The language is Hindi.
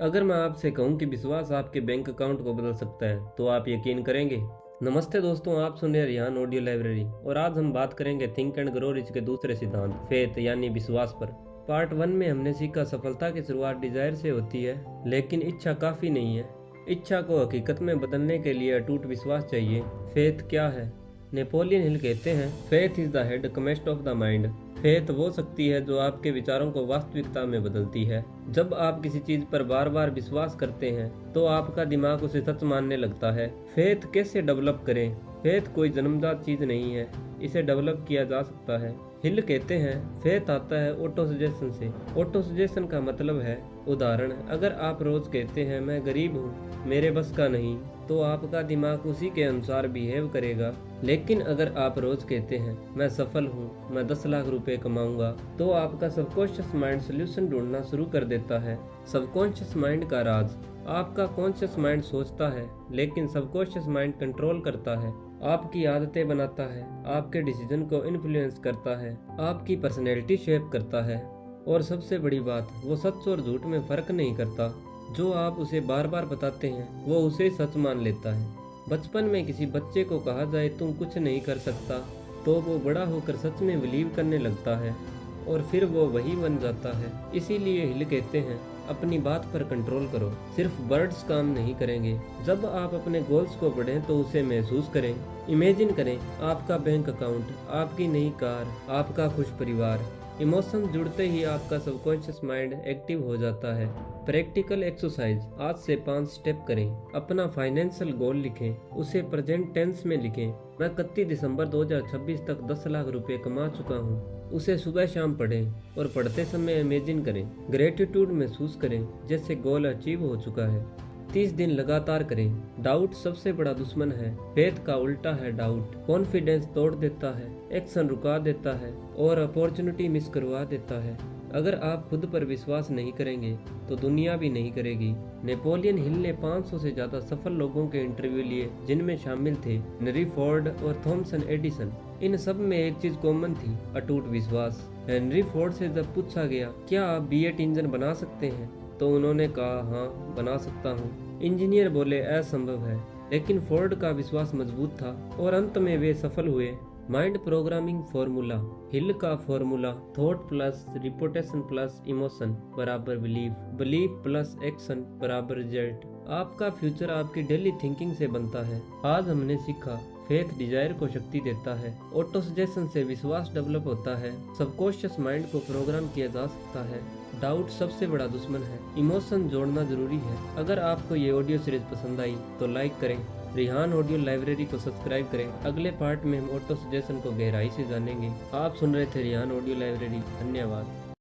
अगर मैं आपसे कहूं कि विश्वास आपके बैंक अकाउंट को बदल सकता है तो आप यकीन करेंगे। नमस्ते दोस्तों, आप सुन रहे हैं रिहान ऑडियो लाइब्रेरी और आज हम बात करेंगे थिंक एंड ग्रो रिच के दूसरे सिद्धांत फेथ यानी विश्वास पर। पार्ट 1 में हमने सीखा सफलता की शुरुआत डिजायर से होती है, लेकिन इच्छा काफी नहीं है। इच्छा को हकीकत में बदलने के लिए अटूट विश्वास चाहिए। फेथ क्या है? नेपोलियन हिल कहते हैं, faith is the head comest of the mind. Faith वो शक्ति है जो आपके विचारों को वास्तविकता में बदलती है। जब आप किसी चीज पर बार बार विश्वास करते हैं तो आपका दिमाग उसे सच मानने लगता है। फेथ कैसे डेवलप करें? फेथ कोई जन्मजात चीज नहीं है, इसे डेवलप किया जा सकता है। हिल कहते हैं, फेथ आता है ऑटो सजेशन से। ऑटो सजेशन का मतलब है उदाहरण। अगर आप रोज कहते हैं मैं गरीब हूँ, मेरे बस का नहीं, तो आपका दिमाग उसी के अनुसार बिहेव करेगा। लेकिन अगर आप रोज कहते हैं मैं सफल हूँ, मैं 10 लाख रुपए कमाऊंगा, तो आपका सबकॉन्शियस माइंड सोल्यूशन ढूंढना शुरू कर देता है। सबकॉन्शियस माइंड का राज। आपका कॉन्शियस माइंड सोचता है, लेकिन सबकॉन्शियस माइंड कंट्रोल करता है, आपकी आदतें बनाता है, आपके डिसीजन को इन्फ्लुएंस करता है, आपकी पर्सनैलिटी शेप करता है। और सबसे बड़ी बात, वो सच और झूठ में फर्क नहीं करता। जो आप उसे बार बार बताते हैं वो उसे सच मान लेता है। बचपन में किसी बच्चे को कहा जाए तुम कुछ नहीं कर सकता, तो वो बड़ा होकर सच में बिलीव करने लगता है और फिर वो वही बन जाता है। इसीलिए हिल कहते हैं अपनी बात पर कंट्रोल करो। सिर्फ वर्ड्स काम नहीं करेंगे। जब आप अपने गोल्स को बढ़ें तो उसे महसूस करें। इमेजिन करें आपका बैंक अकाउंट, आपकी नई कार, आपका खुश परिवार। इमोशन जुड़ते ही आपका सबकॉन्शियस माइंड एक्टिव हो जाता है। प्रैक्टिकल एक्सरसाइज, आज से 5 स्टेप करें। अपना फाइनेंशियल गोल लिखें, उसे प्रेजेंट टेंस में लिखें। मैं 31 दिसंबर 2026 तक 10 लाख रुपए कमा चुका हूँ। उसे सुबह शाम पढ़ें और पढ़ते समय इमेजिन करें। ग्रेटिट्यूड महसूस करें जैसे गोल अचीव हो चुका है। 30 दिन लगातार करें। डाउट सबसे बड़ा दुश्मन है। फेथ का उल्टा है डाउट। कॉन्फिडेंस तोड़ देता है, एक्शन रुका देता है और अपॉर्चुनिटी मिस करवा देता है। अगर आप खुद पर विश्वास नहीं करेंगे तो दुनिया भी नहीं करेगी। नेपोलियन हिल ने 500 से ज्यादा सफल लोगों के इंटरव्यू लिए, जिनमें शामिल थे हेनरी फोर्ड और थॉमसन एडिसन। इन सब में एक चीज कॉमन थी, अटूट विश्वास। हेनरी फोर्ड से जब पूछा गया क्या आप V8 इंजन बना सकते हैं, तो उन्होंने कहा हाँ बना सकता हूँ। इंजीनियर बोले असंभव है, लेकिन फोर्ड का विश्वास मजबूत था और अंत में वे सफल हुए। Mind programming formula. हिल का formula thought plus repetition plus emotion बराबर बिलीफ, बिलीफ प्लस एक्शन बराबर रिजल्ट। आपका फ्यूचर आपकी डेली थिंकिंग से बनता है। आज हमने सीखा फेथ डिजायर को शक्ति देता है, ऑटो सजेशन से विश्वास डेवलप होता है, सबकॉन्शियस माइंड को प्रोग्राम किया जा सकता है, डाउट सबसे बड़ा दुश्मन है, इमोशन जोड़ना जरूरी है। अगर आपको ये ऑडियो सीरीज पसंद आई तो लाइक करें, रिहान ऑडियो लाइब्रेरी को सब्सक्राइब करें। अगले पार्ट में हम ऑटो सजेशन को गहराई से जानेंगे। आप सुन रहे थे रिहान ऑडियो लाइब्रेरी। धन्यवाद।